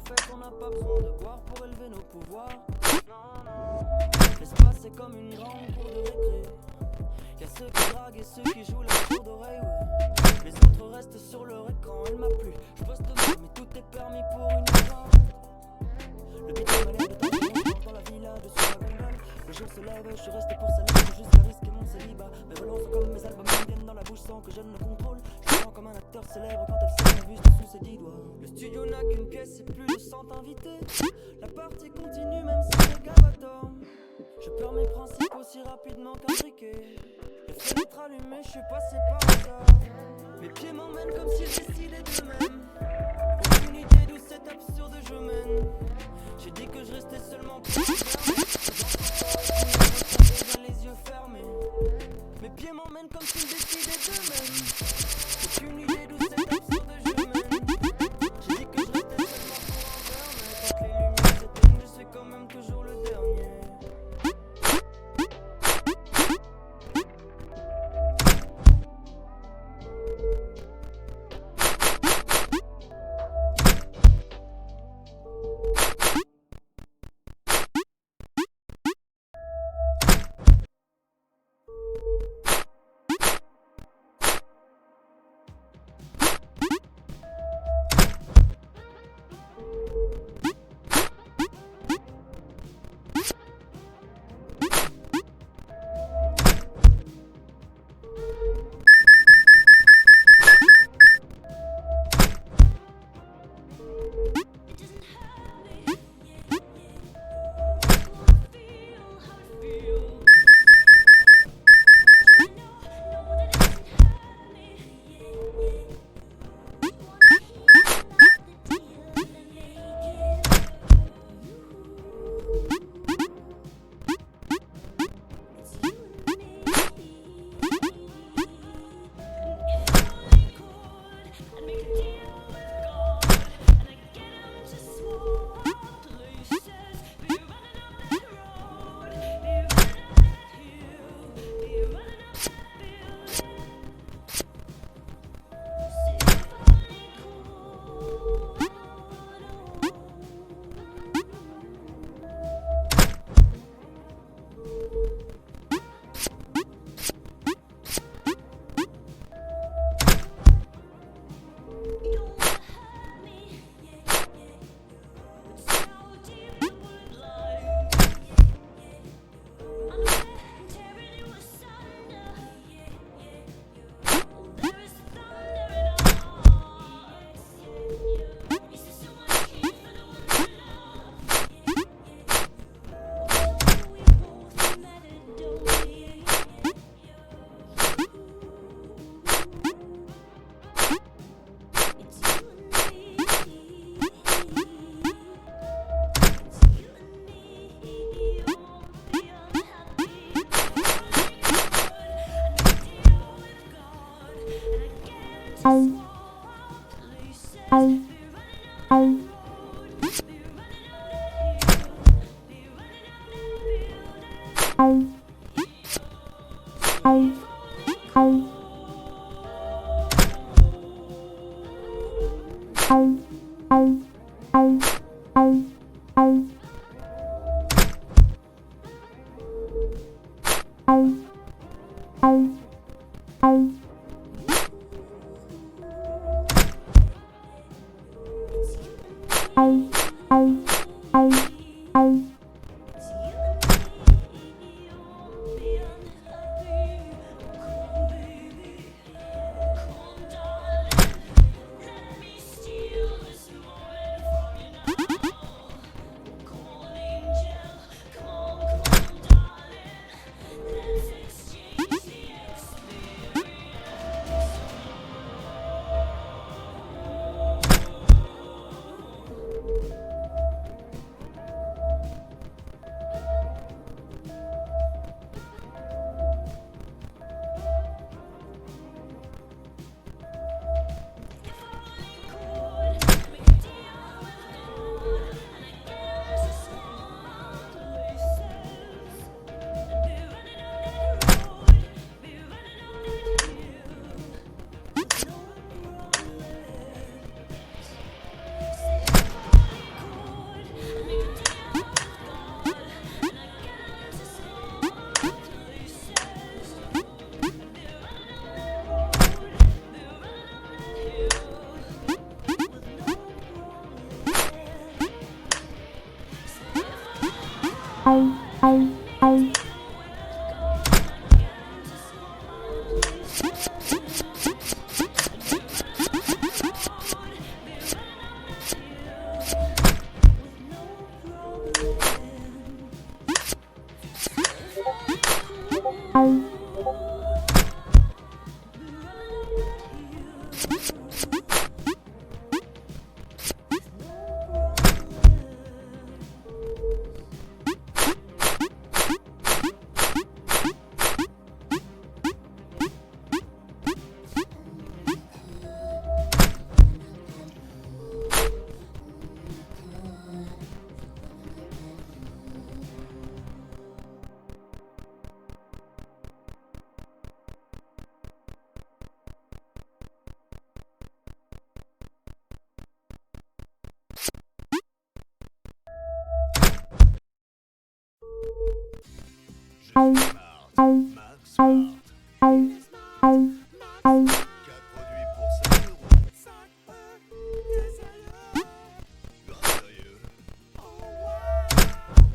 fait, on n'a pas besoin de boire pour élever nos pouvoirs. L'espace est comme une grande cour de récré. Y'a ceux qui draguent et ceux qui jouent la cour d'oreille, ouais. Les autres restent sur leur écran, elle m'a plu. Je bosse demain, mais tout est permis pour une fois. Le beat est balai de temps dans la villa de sous la gondole. Le jour se lève, je suis resté pour sa lettre jusqu'à risquer mon célibat. Mes relances comme mes albums me viennent dans la bouche sans que je ne le contrôle. Je me sens comme un acteur célèbre quand elle serre ma buste sous ses 10 doigts. Le studio n'a qu'une pièce et plus de 100 invités. La partie continue même si les gars dorment. Je perds mes principes aussi rapidement qu'un briquet. Les fenêtres allumées, je suis passé par hasard. Mes pieds m'emmènent comme s'ils décidaient d'eux-mêmes. Aucune idée d'où cet absurde je mène. J'ai dit que je restais seulement pour les yeux fermés. Mes pieds m'emmènent comme s'ils décidaient d'eux-mêmes. Aucune idée d'où cet absurde je mène. J'ai dit que je restais seulement pour un verre. Mais quand les lumières s'éteignent, je suis quand même toujours le dernier.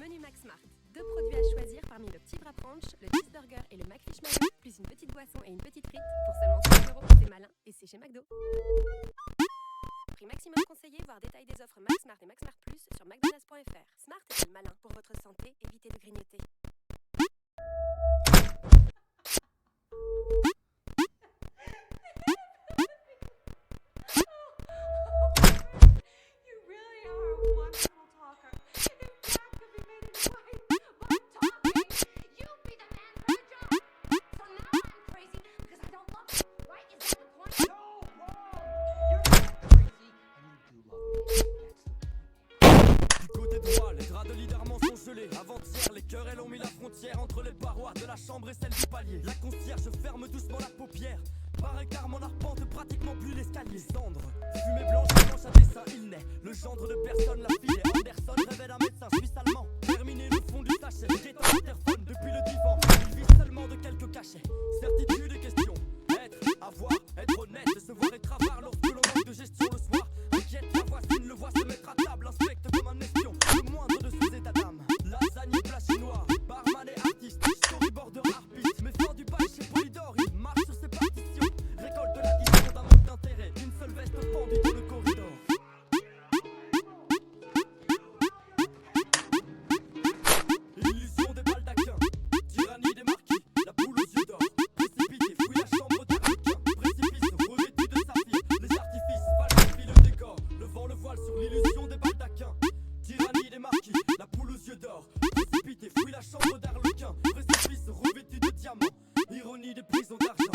Menu Max Smart. 2 produits à choisir parmi le petit wrap ranch, le cheeseburger et le McFish Mayo, plus une petite boisson et une petite frite pour seulement 5 €. C'est malin et c'est chez McDo. Prix maximum conseillé, voir détail des offres Max Smart et Max Smart Plus sur mcdonalds.fr. Smart est malin pour votre santé, évitez de grignoter. You really are a wonderful talker. If Jack could be made into white by talking, you'd be the man for the job. So now I'm crazy because I don't love you, right? Is that the point? No, wrong! You're not crazy, and you do love me. That's the point. Du côté droit, les draps de leaderment sont gelés. Avant-hier, les querelles ont mis la frontière entre les parois de la chambre et celle du palier. La concierge ferme doucement la paupière. Par écart, mon arpente pratiquement plus l'escalier. Cendre, fumée blanche à dessin, il naît. Le gendre de personne, la fille est Anderson, révèle un médecin suisse-allemand. Terminé le fond du sachet, guettant l'interphone depuis le divan. Il vit seulement de quelques cachets. Certitude et question. Être, avoir, être honnête, se voir être avare lorsque l'on manque de gestion le soir. Inquiète, la voisine le voit se mettre à table, inspecte comme un espion le moindre de ses états d'âme. Lasagne, plat chinois, barman et artiste, storyboarder, harpiste, mais fort du bail chez Polydor, il marche sur ses partitions. Récolte l'addition d'un manque d'intérêt, une seule veste pendue dans le corridor. Illusion des baldaquins, tyrannie des marquis, la poule aux yeux d'or. Précipité, fouille la chambre d'Arlequin, précipice revêtu de saphir. Les artifices falsifient le décor, levant le voile sur l'illusion des baldaquins. Tyrannie des marquis, la poule aux yeux d'or. Précipité, fouille la chambre d'Arlequin, précipice revêtu de diamants. Ironie des prisons d'argent.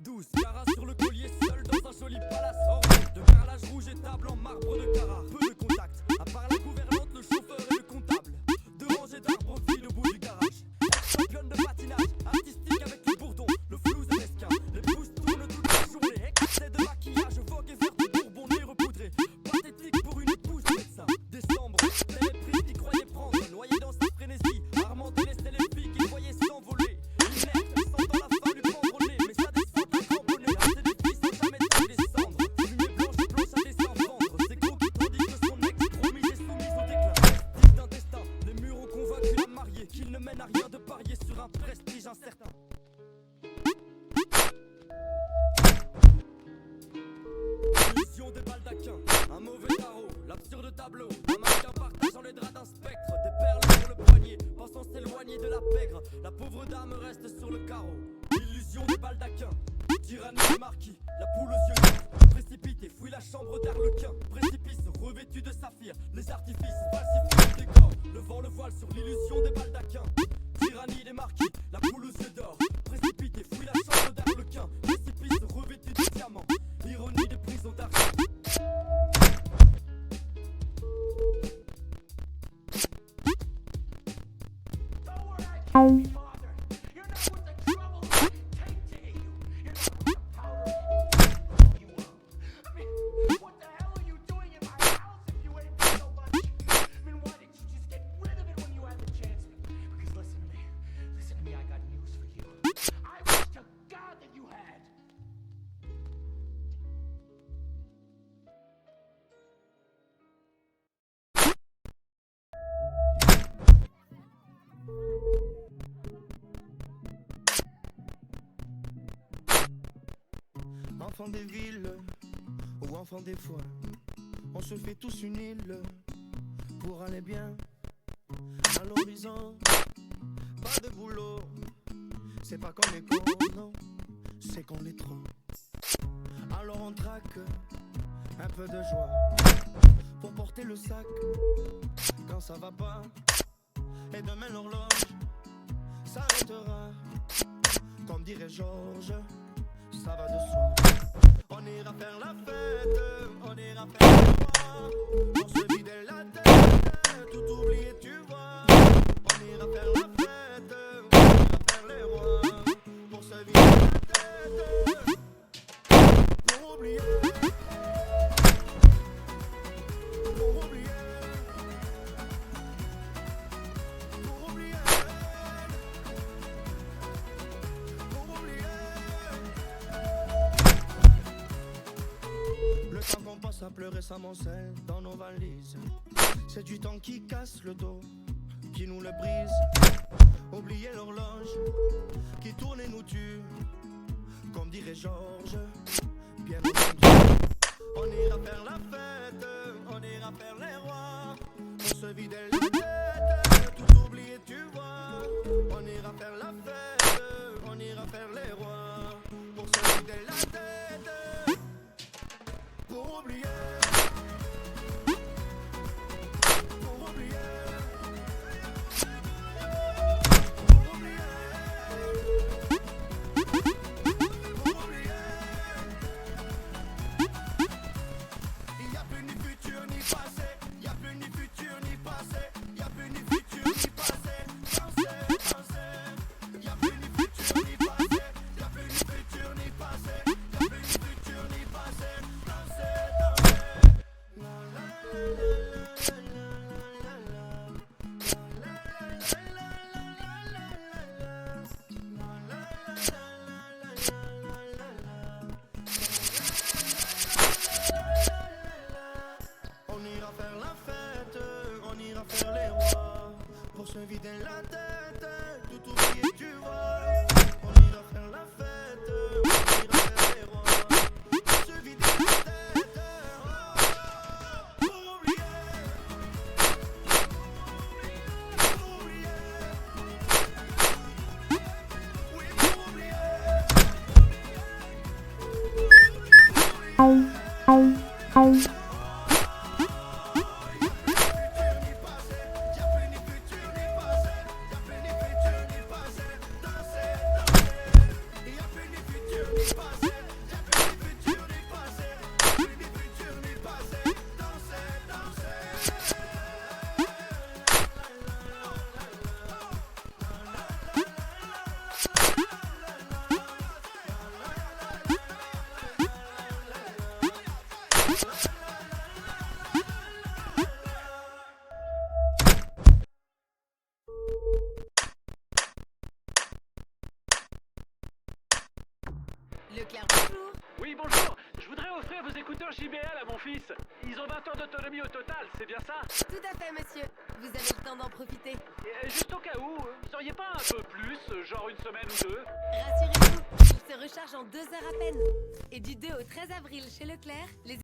12 carats sur le collier, seul dans un joli palace orné de carrelage rouge et table en marbre de Carrare. Peu de contact, à part la gouvernante, le chauffeur et le comptable. 2 rangées d'arbres vide au bout du garage. Championne de patinage, artistique avec le bourdon, le flou et mesquin. Les pouces tournent toute la journée, excès de maquillage, vogue et verre de bourbon, nez repoudré. Pathétique pour une épouse de médecin. Décembre, les mépris qu'il croyait prendre, noyé dans sa frénésie. Armand délaissait les filles qu'il voyait s'envoler. Inerte, sentant la faim lui pendre au nez, mais sa descente a cramponné. Assez de filles sans jamais se descendre. Fumée blanche et blanche à dessin vendre. C'est gros qui t'ont dit que son ex, promise et soumise au déclin. Vestige d'un destin, les murs ont convaincu la mariée qu'il ne mène à rien de parier sur un prestige incertain. Illusion des baldaquins, un mauvais tarot, l'absurde tableau, un mannequin partageant les draps d'un spectre, des perles sur le poignet, pensant s'éloigner de la pègre, la pauvre dame reste sur le carreau. Illusion des baldaquins, tyrannie des marquis, la poule aux yeux d'or, précipité, fouille la chambre d'Arlequin, précipice revêtu de saphir, les artifices falsifient le décor, levant le voile sur l'illusion des baldaquins. Tyrannie des marquis, la poule aux yeux d'or, précipité, fouille la chambre d'Arlequin, précipice revêtu de diamants. Ironie des prisons d'argent. Don't worry, I can't be bothered. You're not worth the trouble it takes to hit you. You're not worth the powder you will. I mean, what the hell are you doing in my house if you hate me so much? I mean, why didn't you just get rid of it when you had the chance? Because listen to me. Enfants des villes ou enfants des foins, on se fait tous une île pour aller bien à l'horizon. Pas de boulot, c'est pas qu'on est con, non, c'est qu'on l'est trop. Alors on traque un peu de joie pour porter le sac quand ça va pas. Et demain l'horloge s'arrêtera, comme dirait Georges, ça va de soi. On ira faire la fête, on ira faire le roi, on se vider la tête, tout oublier tu vois. On ira faire la fête, on ira faire les rois, pour se vider la tête, pour oublier, pour oublier, pour oublier, pour oublier. Le temps qu'on passe à pleurer s'amoncelle dans nos valises. C'est du temps qui casse le dos, qui nous le brise. Oublier l'horloge qui tourne et nous tue, comme dirait Georges, bien entendu. On ira faire la fête, on ira faire les rois, on se vider la tête, tout oublier tu vois. On ira faire la fête, on ira faire les rois, pour se vider la tête, pour oublier, pour oublier, pour oublier, pour oublier. Il y a plus ni futur ni passé, il y a plus ni futur ni passé, il y a plus ni futur ni passé. Dansez, dansez. Il y a plus ni futur ni passé, il y a plus ni futur ni passé, il y a plus ni futur ni passé. Dansez, dansez. La la la la la la la On ira faire la fête, on ira faire les rois, pour se vider la tête, tout oublier tu vois. On ira faire la fête, on ira faire les rois, pour se vider la tête, pour oublier, pour oublier, oui pour oublier. Leclerc, bonjour. Oui, bonjour. Je voudrais offrir vos écouteurs JBL à mon fils. Ils ont 20 heures d'autonomie au total, c'est bien ça? Tout à fait, monsieur. Vous avez le temps d'en profiter. Et juste au cas où, vous auriez pas un peu plus, genre une semaine ou deux? Rassurez-vous, il se recharge en 2 heures à peine. Et du 2 au 13 avril chez Leclerc, les